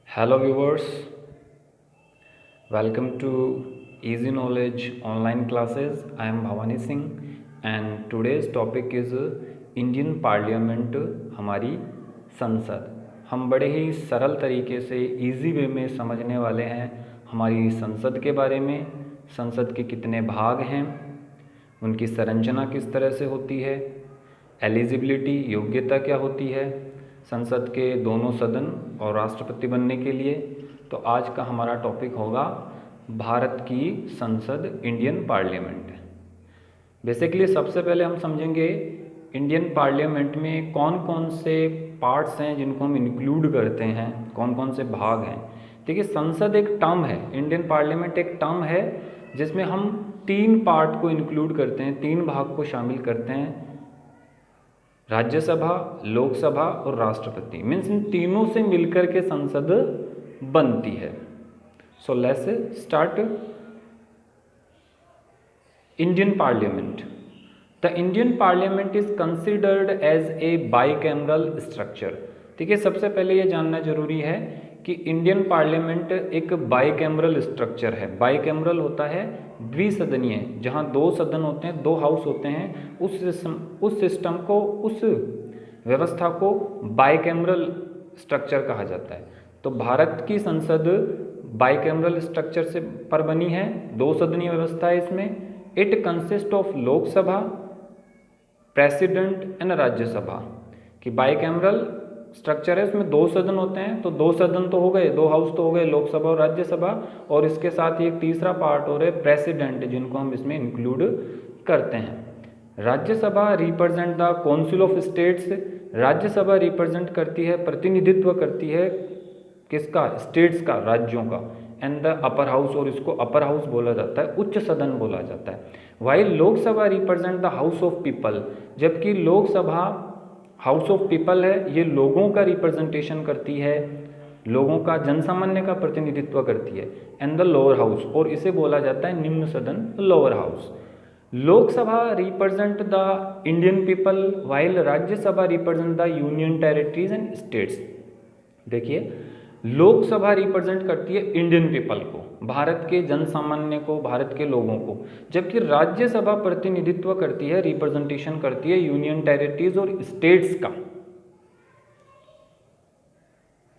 Hello viewers, welcome to Easy Knowledge online classes. I am Bhavani Singh and today's topic is Indian Parliament हमारी संसद। हम बड़े ही सरल तरीके से इजी वे में समझने वाले हैं हमारी संसद के बारे में। संसद के कितने भाग हैं, उनकी संरचना किस तरह से होती है, एलिजिबिलिटी योग्यता क्या होती है संसद के दोनों सदन और राष्ट्रपति बनने के लिए। तो आज का हमारा टॉपिक होगा भारत की संसद, इंडियन पार्लियामेंट। बेसिकली सबसे पहले हम समझेंगे इंडियन पार्लियामेंट में कौन कौन से पार्ट्स हैं जिनको हम इंक्लूड करते हैं, कौन कौन से भाग हैं। देखिए, संसद एक टर्म है, इंडियन पार्लियामेंट एक टर्म है जिसमें हम 3 पार्ट को इंक्लूड करते हैं, 3 भाग को शामिल करते हैं, राज्यसभा, लोकसभा और राष्ट्रपति। मीन्स इन तीनों से मिलकर के संसद बनती है। So let's start. Indian parliament. The Indian parliament is considered as a bicameral structure. ठीक है, सबसे पहले ये जानना जरूरी है कि इंडियन पार्लियामेंट एक बाइकैमरल स्ट्रक्चर है। बाइकैमरल होता है द्विसदनीय, जहां 2 सदन होते हैं, 2 हाउस होते हैं। उस सिस्टम को, उस व्यवस्था को बाइकैमरल स्ट्रक्चर कहा जाता है। तो भारत की संसद बाइकैमरल स्ट्रक्चर से पर बनी है, 2 सदनीय व्यवस्था है इसमें। It consist of Lok Sabha, president and Rajya Sabha. कि बाइकैमरल स्ट्रक्चर है, उसमें 2 सदन होते हैं। तो 2 सदन तो हो गए, 2 हाउस तो हो गए, लोकसभा और राज्यसभा। और इसके साथ ही एक तीसरा पार्ट हो रहा है प्रेसिडेंट, जिनको हम इसमें इंक्लूड करते हैं। Rajya Sabha represent the council of states. Rajya Sabha represent करती है, प्रतिनिधित्व करती है किसका? स्टेट्स का, राज्यों का। एंड द अपर हाउस, और इसको अपर हाउस बोला जाता है, उच्च सदन बोला जाता है। While Lok Sabha represent the house of people. जबकि लोकसभा हाउस ऑफ पीपल है, ये लोगों का रिप्रेजेंटेशन करती है, लोगों का, जनसामान्य का प्रतिनिधित्व करती है। एंड द लोअर हाउस, और इसे बोला जाता है निम्न सदन, lower house. Lok Sabha represent the Indian people, while Rajya Sabha represent the union territories and states. देखिए, लोकसभा रिप्रेजेंट करती है इंडियन पीपल को, भारत के जनसामान्य को, भारत के लोगों को। जबकि राज्यसभा प्रतिनिधित्व करती है, रिप्रेजेंटेशन करती है यूनियन टेरिटरीज और स्टेट्स का।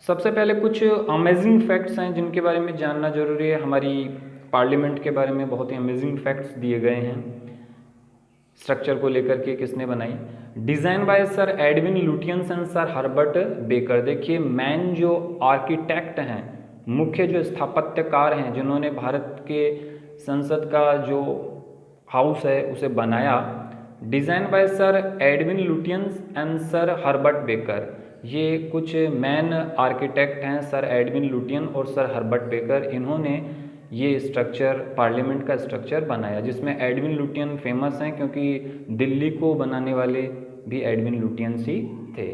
सबसे पहले कुछ अमेजिंग फैक्ट्स हैं जिनके बारे में जानना जरूरी है। हमारी पार्लियामेंट के बारे में बहुत ही अमेजिंग फैक्ट्स दिए गए हैं। स्ट्रक्चर को लेकर के किसने बनाई? Design by sir Edwin Lutyens and sir Herbert baker. देखिए, मैन जो आर्किटेक्ट हैं, मुख्य जो स्थापत्यकार हैं, जिन्होंने भारत के संसद का जो हाउस है उसे बनाया, design by sir Edwin Lutyens and sir Herbert baker. ये कुछ मैन आर्किटेक्ट हैं, सर एडविन लुटियन और सर हर्बर्ट बेकर। इन्होंने ये स्ट्रक्चर, पार्लियामेंट का स्ट्रक्चर बनाया, जिसमें एडविन लुटियन फेमस हैं क्योंकि दिल्ली को बनाने वाले भी एडविन लुटियन ही थे।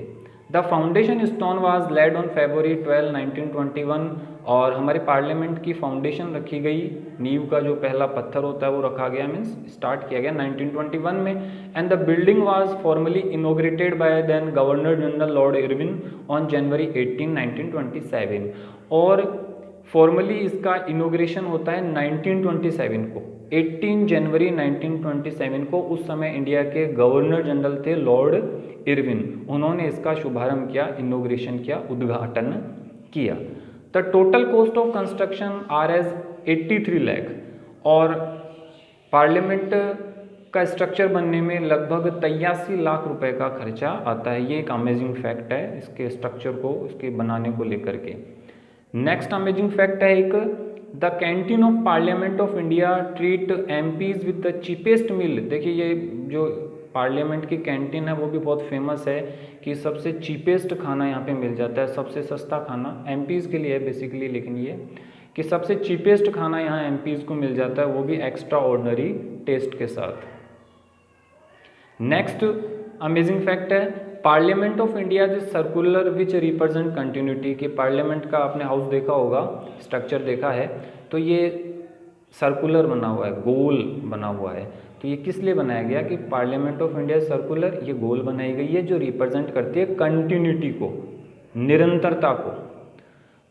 The foundation stone was laid on February 12, 1921। और हमारे पार्लियामेंट की फाउंडेशन रखी गई, नींव का जो पहला पत्थर होता है वो रखा गया, मीन्स स्टार्ट किया गया 1921 में। And the building was formally inaugurated by then governor general lord Irwin on January 18, 1927। और फॉर्मली इसका इनोग्रेशन होता है 1927 को, 18 जनवरी 1927 को। उस समय इंडिया के गवर्नर जनरल थे लॉर्ड इरविन, उन्होंने इसका शुभारंभ किया, इनोग्रेशन किया, उद्घाटन किया। The total cost of construction are as 83 lakh. और पार्लियामेंट का स्ट्रक्चर बनने में लगभग 83 लाख रुपए का खर्चा आता है। ये एक अमेजिंग फैक्ट है इसके स्ट्रक्चर को, इसके बनाने को लेकर के। नेक्स्ट अमेजिंग फैक्ट है एक, the canteen of parliament of India treat MPs with the cheapest meal. देखिए, ये जो पार्लियामेंट की कैंटीन है वो भी बहुत फेमस है कि सबसे चीपेस्ट खाना यहाँ पे मिल जाता है, सबसे सस्ता खाना एमपीज के लिए है बेसिकली। लेकिन ये कि सबसे चीपेस्ट खाना यहाँ एमपीज को मिल जाता है, वो भी एक्स्ट्रा ऑर्डिनरी टेस्ट के साथ। नेक्स्ट अमेजिंग फैक्ट है, parliament of India is circular which represent continuity. कि पार्लियामेंट का आपने हाउस देखा होगा, स्ट्रक्चर देखा है, तो ये सर्कुलर बना हुआ है, गोल बना हुआ है। तो ये किस लिए बनाया गया कि पार्लियामेंट ऑफ इंडिया सर्कुलर, ये गोल बनाई गई है जो रिप्रेजेंट करती है कंटिन्यूटी को, निरंतरता को।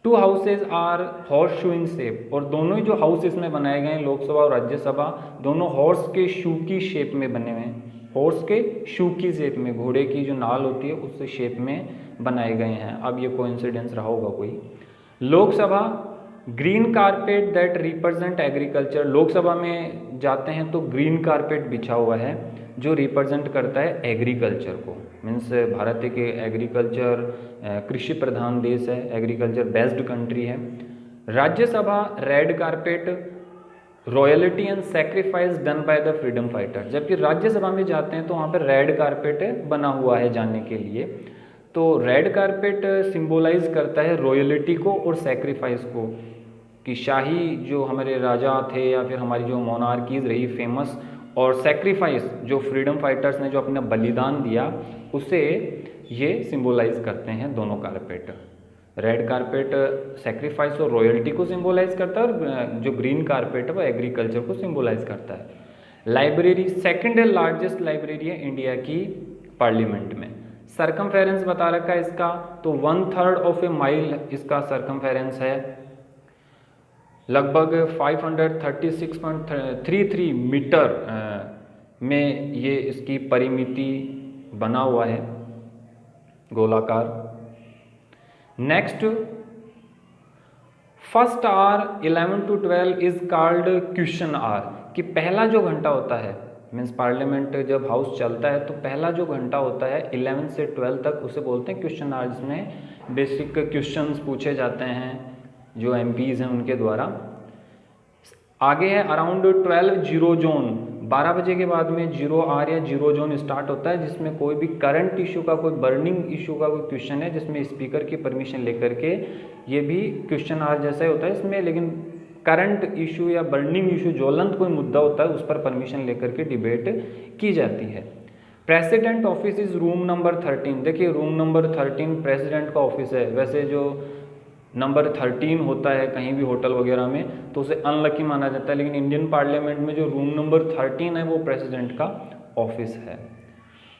2 houses are horseshoe in shape, और दोनों ही जो हाउस इसमें बनाए गए हैं लोकसभा और राज्यसभा, दोनों हॉर्स के शू की शेप में बने हुए हैं। हॉर्स के शू की शेप में, घोड़े की जो नाल होती है उस शेप में बनाए गए हैं। अब ये कोइंसिडेंस रहा होगा कोई। Lok Sabha, green carpet that represent agriculture, Lok Sabha में जाते हैं तो ग्रीन कारपेट बिछा हुआ है जो रिप्रेजेंट करता है एग्रीकल्चर को। मीन्स भारत एक एग्रीकल्चर कृषि प्रधान देश है, एग्रीकल्चर बेस्ड कंट्री है। Rajya Sabha, red carpet, royalty and sacrifice done by the freedom fighter, जबकि राज्यसभा में जाते हैं तो वहाँ पर रेड कारपेट बना हुआ है जाने के लिए। तो रेड कारपेट सिंबलाइज करता है रॉयल्टी को और सेक्रीफाइस को, कि शाही जो हमारे राजा थे या फिर हमारी जो मोनार्कीज रही फेमस, और सेक्रीफाइस जो फ्रीडम फाइटर्स ने जो अपना बलिदान दिया, उसे ये सिंबलाइज करते हैं दोनों कारपेट। रेड कारपेट सेक्रीफाइस और रॉयल्टी को सिंबलाइज करता है, और जो ग्रीन कारपेट है वो एग्रीकल्चर को सिंबलाइज करता है। लाइब्रेरी, सेकंड लार्जेस्ट लाइब्रेरी है इंडिया की पार्लियामेंट में। सरकमफेरेंस बता रखा है इसका, तो 1/3 ऑफ ए माइल इसका सरकमफेरेंस है, लगभग 536.33 मीटर में ये इसकी परिमिति बना हुआ है, गोलाकार। Next, first hour 11 to 12 is called question hour, कि पहला जो घंटा होता है, मीन्स पार्लियामेंट जब हाउस चलता है तो पहला जो घंटा होता है 11 से 12 तक उसे बोलते हैं क्वेश्चन आवर, जिसमें बेसिक क्वेश्चंस पूछे जाते हैं जो एमपीज हैं उनके द्वारा। आगे है अराउंड 12 जीरो जोन, 12 बजे के बाद में जीरो आर या जीरो जोन स्टार्ट होता है, जिसमें कोई भी करंट इशू का, कोई बर्निंग इशू का कोई क्वेश्चन है, जिसमें स्पीकर की परमिशन लेकर के, ये भी क्वेश्चन आर जैसा ही होता है इसमें, लेकिन करंट इशू या बर्निंग इशू, ज्वलंत कोई मुद्दा होता है उस पर परमिशन लेकर के डिबेट की जाती है। President office is room number 13, देखिए रूम नंबर 13 प्रेसिडेंट का ऑफिस है। वैसे जो नंबर 13 होता है कहीं भी होटल वगैरह में तो उसे अनलकी माना जाता है, लेकिन इंडियन पार्लियामेंट में जो रूम नंबर 13 है वो प्रेसिडेंट का ऑफिस है।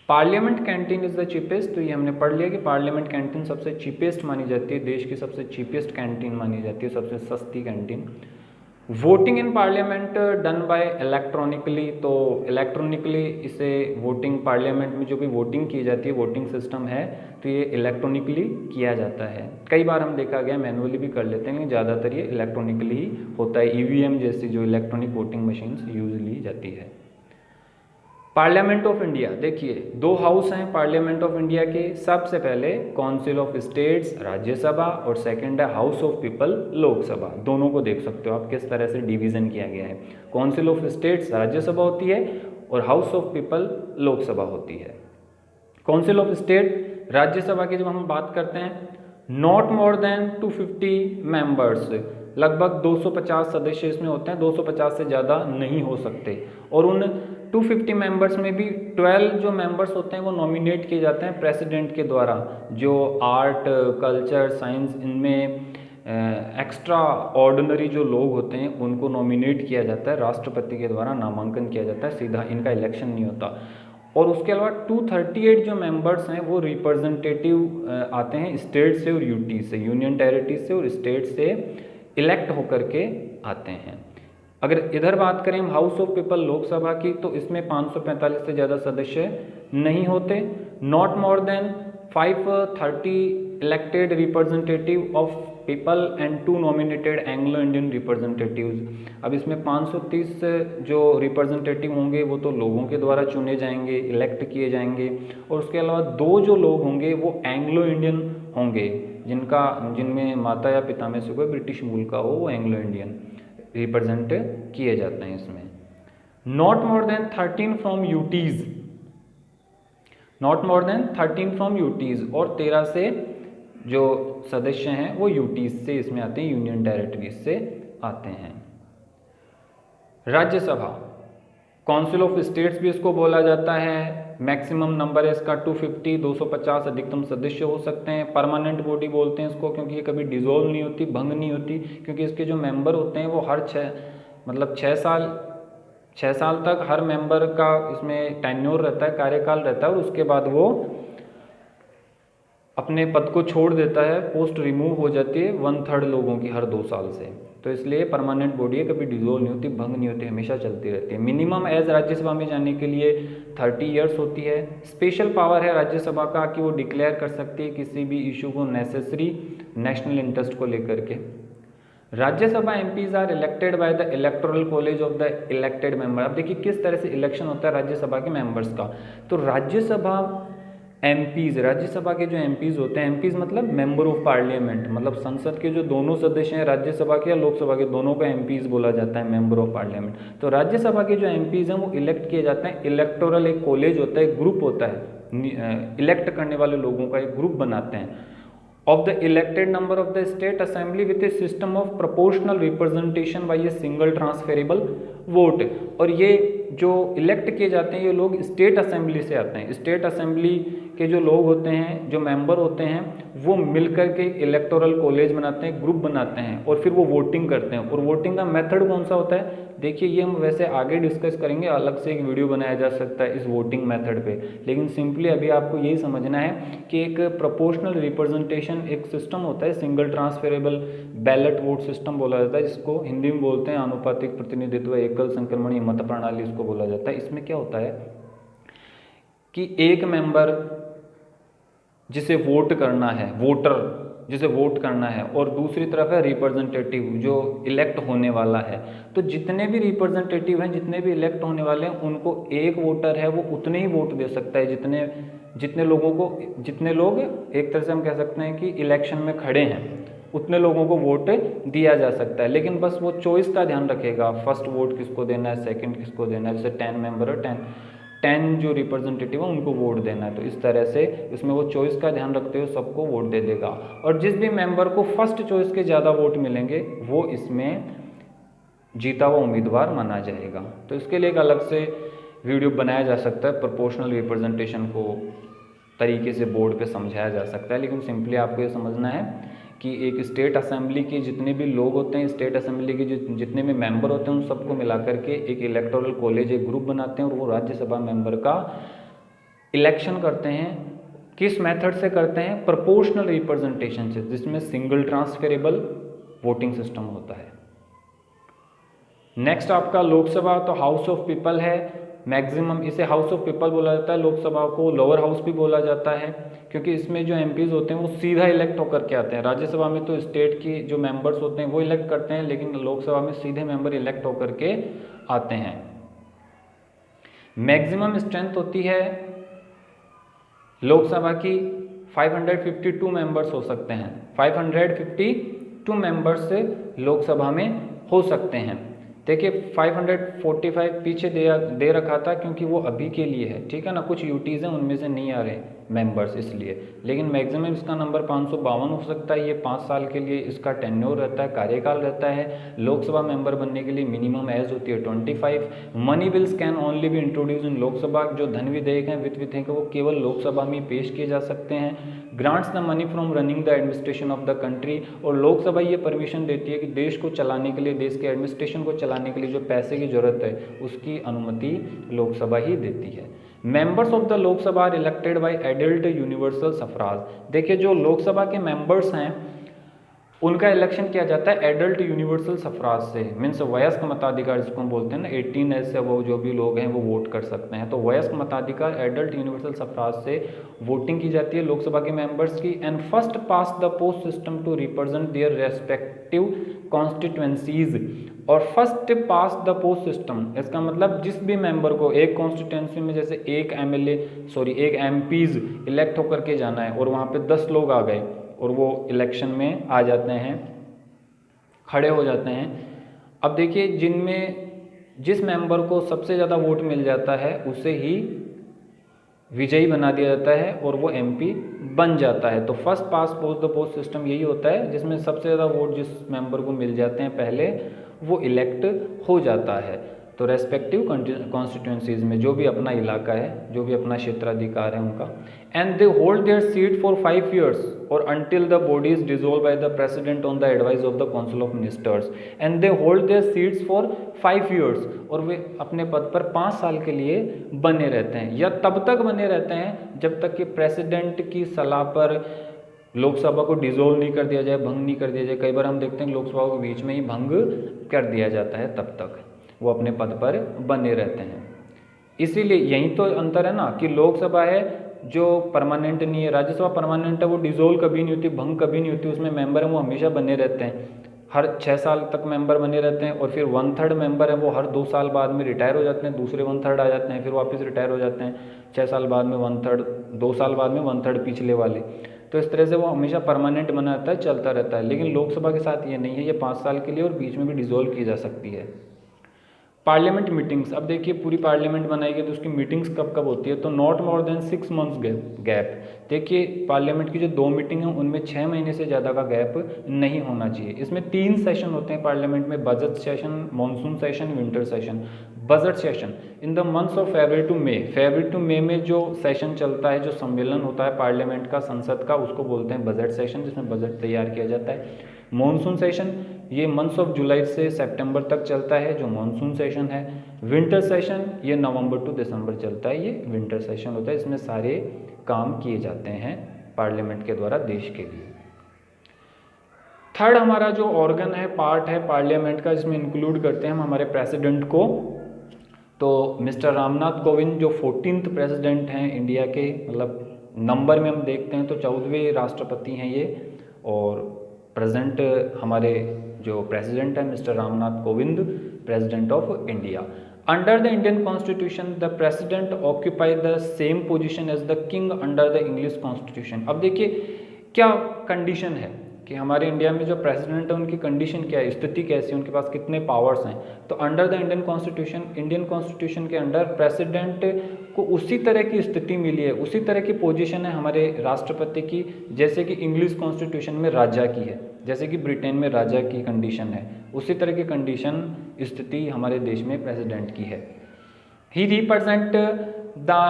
Parliament canteen is the cheapest, तो ये हमने पढ़ लिया कि पार्लियामेंट कैंटीन सबसे चीपेस्ट मानी जाती है, देश की सबसे चीपेस्ट कैंटीन मानी जाती है, सबसे सस्ती canteen. Voting in parliament done by electronically, तो इलेक्ट्रॉनिकली इसे वोटिंग, पार्लियामेंट में जो भी वोटिंग की जाती है, वोटिंग सिस्टम है, तो ये इलेक्ट्रॉनिकली किया जाता है। कई बार हम देखा गया मैनुअली भी कर लेते हैं, लेकिन ज़्यादातर ये इलेक्ट्रॉनिकली ही होता है। ईवीएम जैसी जो इलेक्ट्रॉनिक वोटिंग मशीन्स यूज ली जाती है। पार्लियामेंट ऑफ इंडिया, देखिए 2 हाउस हैं पार्लियामेंट ऑफ इंडिया के। सबसे पहले काउंसिल ऑफ स्टेट्स राज्यसभा, और सेकंड है हाउस ऑफ पीपल लोकसभा। दोनों को देख सकते हो आप किस तरह से डिवीजन किया गया है। काउंसिल ऑफ स्टेट्स राज्यसभा होती है और हाउस ऑफ पीपल लोकसभा होती है। काउंसिल ऑफ स्टेट राज्यसभा की जब हम बात करते हैं, नॉट मोर देन 250 मेंबर्स, लगभग 250 सदस्य इसमें होते हैं, 250 से ज़्यादा नहीं हो सकते। और उन 250 मेंबर्स में भी 12 जो मेंबर्स होते हैं वो नॉमिनेट किए जाते हैं प्रेसिडेंट के द्वारा। जो आर्ट, कल्चर, साइंस, इनमें एक्स्ट्रा ऑर्डिनरी जो लोग होते हैं उनको नॉमिनेट किया जाता है, राष्ट्रपति के द्वारा नामांकन किया जाता है, सीधा इनका इलेक्शन नहीं होता। और उसके अलावा 238 जो मेंबर्स हैं वो रिप्रेजेंटेटिव आते हैं स्टेट से और यूटी से, यूनियन टेरिटरी से और स्टेट से इलेक्ट होकर के आते हैं। अगर इधर बात करें हम हाउस ऑफ पीपल लोकसभा की, तो इसमें 545 से ज़्यादा सदस्य नहीं होते। Not more than 530 elected representative of people and 2 nominated Anglo Indian representatives. अब इसमें 530 जो रिप्रेजेंटेटिव होंगे वो तो लोगों के द्वारा चुने जाएंगे, इलेक्ट किए जाएंगे, और उसके अलावा 2 जो लोग होंगे वो एंग्लो इंडियन होंगे, जिनमें माता या पिता में से कोई ब्रिटिश मूल का हो, वो एंग्लो इंडियन रिप्रेजेंट किए जाते हैं इसमें। Not more than 13 from UTs, not more than 13 from UTs, और 13 से जो सदस्य हैं वो यूटीज से इसमें आते हैं, यूनियन टेरिटरीज से आते हैं। राज्यसभा, काउंसिल ऑफ स्टेट्स भी इसको बोला जाता है। मैक्सिमम नंबर है इसका 250, 250 अधिकतम सदस्य हो सकते हैं। परमानेंट बॉडी बोलते हैं इसको क्योंकि ये कभी डिसॉल्व नहीं होती, भंग नहीं होती, क्योंकि इसके जो मेंबर होते हैं वो हर 6 साल तक हर मेंबर का इसमें टेन्योर रहता है, कार्यकाल रहता है, और उसके बाद वो अपने पद को छोड़ देता है, पोस्ट रिमूव हो जाती है 1/3 लोगों की हर 2 साल से। तो इसलिए परमानेंट बॉडी है, कभी डिजोल्व नहीं होती, भंग नहीं होती, हमेशा चलती रहती है। मिनिमम एज राज्यसभा में जाने के लिए 30 ईयर्स होती है। स्पेशल पावर है राज्यसभा का कि वो डिक्लेयर कर सकती है किसी भी इशू को नेसेसरी नेशनल इंटरेस्ट को लेकर के। Rajya Sabha MPs are elected by the electoral college of the elected member. अब देखिए किस तरह से इलेक्शन होता है राज्यसभा के मेंबर्स का। तो राज्यसभा एमपीज, राज्यसभा के जो एमपीज होते हैं, एमपीज मतलब मेंबर ऑफ पार्लियामेंट, मतलब संसद के जो दोनों सदस्य हैं, राज्यसभा के या लोकसभा के, दोनों का एमपीज बोला जाता है, मेंबर ऑफ पार्लियामेंट। तो राज्यसभा के जो एमपीज हैं वो इलेक्ट किए जाते हैं। इलेक्टोरल एक कॉलेज होता है, एक ग्रुप होता है, इलेक्ट करने वाले लोगों का एक ग्रुप बनाते हैं of the elected number of the state assembly with a system of proportional representation by a single transferable vote। और ये जो इलेक्ट किए जाते हैं ये लोग स्टेट असेंबली से आते हैं। स्टेट असेंबली के जो लोग होते हैं, जो मेंबर होते हैं, वो मिलकर के इलेक्टोरल कॉलेज बनाते हैं, ग्रुप बनाते हैं और फिर वो वोटिंग करते हैं। और वोटिंग का मेथड कौन सा होता है, देखिए ये हम वैसे आगे डिस्कस करेंगे, अलग से एक वीडियो बनाया जा सकता है इस वोटिंग मेथड पे, लेकिन सिंपली अभी आपको यही समझना है कि एक प्रोपोर्शनल रिप्रेजेंटेशन एक सिस्टम होता है, single transferable ballot vote system बोला जाता है, जिसको हिंदी में बोलते हैं आनुपातिक प्रतिनिधित्व एकल संक्रमणीय मत प्रणाली इसको बोला जाता है। इसमें क्या होता है कि एक मेंबर जिसे वोट करना है, वोटर जिसे वोट करना है, और दूसरी तरफ है रिप्रेजेंटेटिव जो इलेक्ट होने वाला है। तो जितने भी रिप्रेजेंटेटिव हैं, जितने भी इलेक्ट होने वाले हैं, उनको एक वोटर है वो उतने ही वोट दे सकता है जितने लोगों को, जितने लोग एक तरह से हम कह सकते हैं कि इलेक्शन में खड़े हैं, उतने लोगों को वोट दिया जा सकता है। लेकिन बस वो चॉइस का ध्यान रखेगा, फर्स्ट वोट किसको देना है, सेकंड किसको देना है। जैसे 10 मेंबर है, 10 जो रिप्रेजेंटेटिव है उनको वोट देना है। तो इस तरह से इसमें वो चॉइस का ध्यान रखते हुए सबको वोट दे देगा। और जिस भी मेंबर को फर्स्ट चॉइस के ज़्यादा वोट मिलेंगे वो इसमें जीता हुआ उम्मीदवार माना जाएगा। तो इसके लिए एक अलग से वीडियो बनाया जा सकता है, प्रोपोर्शनल रिप्रेजेंटेशन को तरीके से बोर्ड पे समझाया जा सकता है। लेकिन सिंपली आपको ये समझना है कि एक स्टेट असेंबली के जितने भी लोग होते हैं, स्टेट असेंबली के जितने भी मेंबर होते हैं, उन सबको मिलाकर के एक इलेक्टोरल कॉलेज, एक ग्रुप बनाते हैं और वो राज्यसभा मेंबर का इलेक्शन करते हैं। किस मेथड से करते हैं, प्रोपोर्शनल रिप्रेजेंटेशन से, जिसमें सिंगल ट्रांसफरेबल वोटिंग सिस्टम होता है। नेक्स्ट आपका लोकसभा, तो हाउस ऑफ पीपल है, मैक्सिमम इसे हाउस ऑफ पीपल बोला जाता है। लोकसभा को लोअर हाउस भी बोला जाता है, क्योंकि इसमें जो एमपीज होते हैं वो सीधा इलेक्ट होकर के आते हैं। राज्यसभा में तो स्टेट की जो मेंबर्स होते हैं वो इलेक्ट करते हैं, लेकिन लोकसभा में सीधे मेंबर इलेक्ट होकर के आते हैं। मैक्सिमम स्ट्रेंथ होती है लोकसभा की 552 मेंबर्स हो सकते हैं, 552 मेंबर्स से लोकसभा में हो सकते हैं। देखिए 545 पीछे दे रखा था क्योंकि वो अभी के लिए है, ठीक है ना, कुछ यूटीज़ हैं उनमें से नहीं आ रहे मेंबर्स इसलिए। लेकिन मैक्सिमम इसका नंबर 552 हो सकता है। ये 5 साल के लिए इसका टेन्योर रहता है, कार्यकाल रहता है। लोकसभा मेंबर बनने के लिए मिनिमम एज होती है 25। Money bills can only be introduce इन लोकसभा। जो धन विधेयक हैं, वित्त विधेयक वो केवल लोकसभा में पेश किए जा सकते हैं। Grants the money from running the administration of the country. और लोकसभा ये परमिशन देती है कि देश को चलाने के लिए, देश के एडमिनिस्ट्रेशन को चलाने के लिए जो पैसे की जरूरत है उसकी अनुमति लोकसभा ही देती है। Members of the Lok Sabha are elected by adult universal suffrage. देखिए जो लोकसभा के मेंबर्स हैं उनका इलेक्शन किया जाता है एडल्ट यूनिवर्सल सफराज से, मीन्स वयस्क मताधिकार जिसको हम बोलते हैं ना, 18 एज से वो जो भी लोग हैं वो वोट कर सकते हैं। तो वयस्क मताधिकार एडल्ट यूनिवर्सल सफराज से वोटिंग की जाती है लोकसभा के मेंबर्स की। And first past the post system to represent their respective constituencies. और first past the post system, इसका मतलब जिस भी मेंबर को एक कॉन्स्टिट्यूएंसी में जैसे एक एमपीज इलेक्ट होकर के जाना है और वहाँ पे 10 लोग आ गए और वो इलेक्शन में आ जाते हैं, खड़े हो जाते हैं। अब देखिए जिनमें जिस मेंबर को सबसे ज़्यादा वोट मिल जाता है उसे ही विजयी बना दिया जाता है और वो एमपी बन जाता है। तो first pass post the post system यही होता है जिसमें सबसे ज़्यादा वोट जिस मेंबर को मिल जाते हैं पहले वो इलेक्ट हो जाता है। तो रेस्पेक्टिव कॉन्स्टिट्यूंसीज में, जो भी अपना इलाका है, जो भी अपना क्षेत्राधिकार है उनका, and they hold their seat for 5 years और until the body is dissolved by the president on the advice of the council of ministers, and they hold their seats for 5 years और वे अपने पद पर 5 साल के लिए बने रहते हैं, या तब तक बने रहते हैं जब तक कि प्रेसिडेंट की सलाह पर लोकसभा को डिसॉल्व नहीं कर दिया जाए, भंग नहीं कर दिया जाए। कई बार हम देखते हैं लोकसभा को बीच में ही भंग कर दिया जाता है, तब तक वो अपने पद पर बने रहते हैं। इसीलिए यही तो अंतर है ना कि लोकसभा है जो परमानेंट नहीं है, राज्यसभा परमानेंट है, वो डिसॉल्व कभी नहीं होती, भंग कभी नहीं होती, उसमें मेंबर हैं वो हमेशा बने रहते हैं, हर 6 साल तक मेंबर बने रहते हैं, और फिर 1/3 मेंबर है वो हर 2 साल बाद में रिटायर हो जाते हैं, दूसरे 1/3 आ जाते हैं, फिर वापस रिटायर हो जाते हैं, 6 साल बाद में 1/3, 2 साल बाद में 1/3 पिछले वाले। तो इस तरह से वो हमेशा परमानेंट बना रहता है, चलता रहता है। लेकिन लोकसभा के साथ ये नहीं है, ये 5 साल के लिए और बीच में भी डिसॉल्व की जा सकती है। पार्लियामेंट मीटिंग्स, अब देखिए पूरी पार्लियामेंट बनाई गई तो उसकी मीटिंग्स कब कब होती है, तो not more than 6 months gap. देखिए पार्लियामेंट की जो 2 मीटिंग हैं उनमें 6 महीने से ज़्यादा का गैप नहीं होना चाहिए। इसमें 3 सेशन होते हैं पार्लियामेंट में, budget session, monsoon session, winter session. Budget session in the months of February to May में जो सेशन चलता है, जो सम्मेलन होता है पार्लियामेंट का, संसद का, उसको बोलते हैं बजट सेशन, जिसमें बजट तैयार किया जाता है। मॉनसून सेशन ये मंथ्स ऑफ जुलाई से सितंबर तक चलता है, जो मॉनसून सेशन है। विंटर सेशन ये नवंबर टू दिसंबर चलता है, ये विंटर सेशन होता है। इसमें सारे काम किए जाते हैं पार्लियामेंट के द्वारा देश के लिए। थर्ड हमारा जो ऑर्गन है, पार्ट है पार्लियामेंट का, जिसमें इंक्लूड करते हैं हम हमारे प्रेसिडेंट को। तो मिस्टर रामनाथ कोविंद जो 14th प्रेसिडेंट हैं इंडिया के, मतलब नंबर में हम देखते हैं तो 14वें राष्ट्रपति हैं ये, और प्रेजेंट हमारे जो प्रेसिडेंट है mister Ramnath Kovind, president of India. Under the Indian constitution the president occupy the same position as the king under the English constitution. अब देखिए क्या कंडीशन है कि हमारे इंडिया में जो प्रेसिडेंट है उनकी कंडीशन क्या है, स्थिति कैसी है, उनके पास कितने पावर्स हैं। तो अंडर द इंडियन कॉन्स्टिट्यूशन के अंडर प्रेसिडेंट को उसी तरह की स्थिति मिली है, उसी तरह की पोजीशन है हमारे राष्ट्रपति की, जैसे कि इंग्लिश कॉन्स्टिट्यूशन में राजा की है, जैसे कि ब्रिटेन में राजा की कंडीशन है, उसी तरह की कंडीशन स्थिति हमारे देश में प्रेसिडेंट की है। He represent the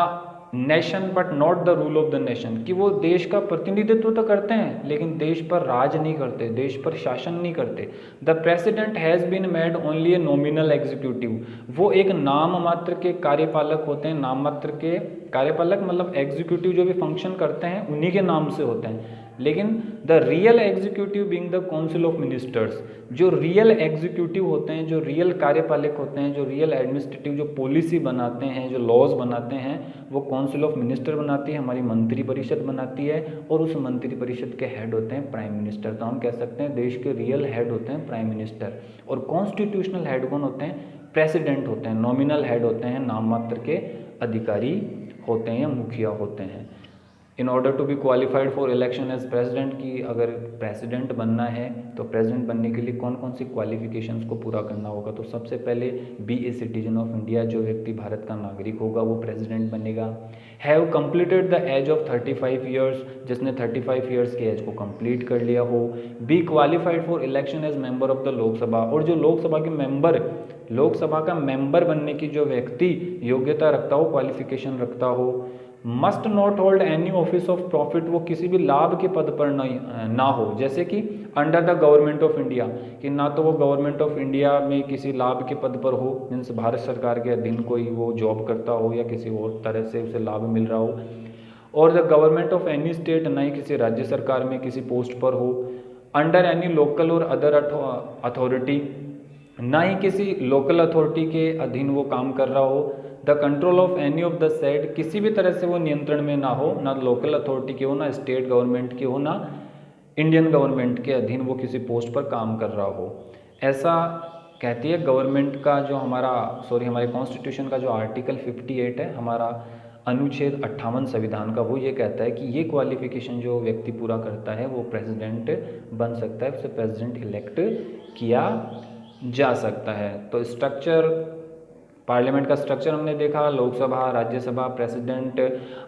nation but not the rule of the nation, कि वो देश का प्रतिनिधित्व तो करते हैं लेकिन देश पर राज नहीं करते, देश पर शासन नहीं करते। The president has been made only a nominal executive, वो एक नाम मात्र के कार्यपालक होते हैं। नाम मात्र के कार्यपालक मतलब एग्जीक्यूटिव जो भी फंक्शन करते हैं उन्हीं के नाम से होते हैं, लेकिन the real executive being the council of ministers, जो रियल एग्जीक्यूटिव होते हैं, जो रियल कार्यपालक होते हैं, जो रियल एडमिनिस्ट्रेटिव, जो पॉलिसी बनाते हैं, जो लॉज बनाते हैं, वो काउंसिल ऑफ मिनिस्टर बनाती है, हमारी मंत्री परिषद बनाती है, और उस मंत्री परिषद के हेड होते हैं प्राइम मिनिस्टर। तो हम कह सकते हैं देश के रियल हेड होते हैं प्राइम मिनिस्टर, और कॉन्स्टिट्यूशनल हेड कौन होते हैं, प्रेसिडेंट होते हैं। नॉमिनल हेड होते हैं, नाम मात्र के अधिकारी होते हैं या मुखिया होते हैं। In order to be qualified for election as president, की अगर प्रेसिडेंट बनना है तो प्रेसिडेंट बनने के लिए कौन कौन सी क्वालिफिकेशंस को पूरा करना होगा। तो सबसे पहले be a citizen of India, जो व्यक्ति भारत का नागरिक होगा वो प्रेसिडेंट बनेगा। Have completed the age of 35 years, जिसने 35 ईयर्स के एज को कंप्लीट कर लिया हो। Be qualified for election as member of the Lok Sabha, और जो लोकसभा के मेंबर, लोकसभा का मेंबर बनने की जो व्यक्ति योग्यता रखता हो, क्वालिफिकेशन रखता हो। Must not hold any office of profit, वो किसी भी लाभ के पद पर ना हो, जैसे कि under the government of India, कि ना तो वो गवर्नमेंट ऑफ इंडिया में किसी लाभ के पद पर हो, मीन्स भारत सरकार के अधीन कोई वो जॉब करता हो या किसी और तरह से उसे लाभ मिल रहा हो, और the government of any state, ना ही किसी राज्य सरकार में किसी पोस्ट पर हो। अंडर एनी लोकल और अदर अथॉरिटी, ना ही किसी लोकल अथॉरिटी के अधीन वो काम कर रहा हो। The control of any of the said, किसी भी तरह से वो नियंत्रण में ना हो, ना लोकल अथॉरिटी के हो, ना स्टेट गवर्नमेंट के हो, ना इंडियन गवर्नमेंट के अधीन वो किसी पोस्ट पर काम कर रहा हो। ऐसा कहती है गवर्नमेंट का जो हमारे कॉन्स्टिट्यूशन का जो आर्टिकल 58 है, हमारा अनुच्छेद 58 संविधान का, वो ये कहता है कि ये क्वालिफिकेशन जो व्यक्ति पूरा करता है वो प्रेसिडेंट बन सकता है, उसे प्रेसिडेंट इलेक्ट किया जा सकता है। तो स्ट्रक्चर, पार्लियामेंट का स्ट्रक्चर हमने देखा, लोकसभा, राज्यसभा, प्रेसिडेंट।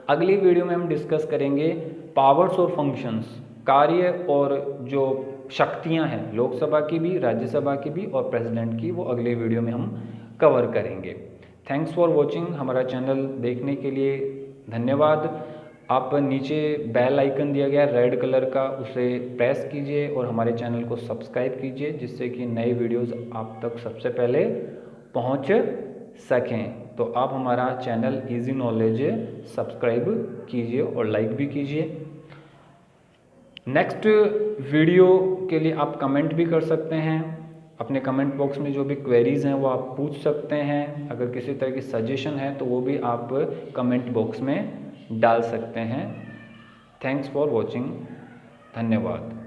अगली वीडियो में हम डिस्कस करेंगे पावर्स और फंक्शंस, कार्य और जो शक्तियां हैं लोकसभा की भी, राज्यसभा की भी और प्रेसिडेंट की, वो अगले वीडियो में हम कवर करेंगे। Thanks for watching. हमारा चैनल देखने के लिए धन्यवाद। आप नीचे बेल आइकन दिया गया रेड कलर का, उसे प्रेस कीजिए और हमारे चैनल को सब्सक्राइब कीजिए, जिससे कि नए वीडियोस आप तक सबसे पहले पहुंच सकें। तो आप हमारा चैनल इजी नॉलेज सब्सक्राइब कीजिए और लाइक भी कीजिए। नेक्स्ट वीडियो के लिए आप कमेंट भी कर सकते हैं। अपने कमेंट बॉक्स में जो भी क्वेरीज़ हैं वो आप पूछ सकते हैं। अगर किसी तरह की सजेशन है तो वो भी आप कमेंट बॉक्स में डाल सकते हैं। Thanks for watching. धन्यवाद।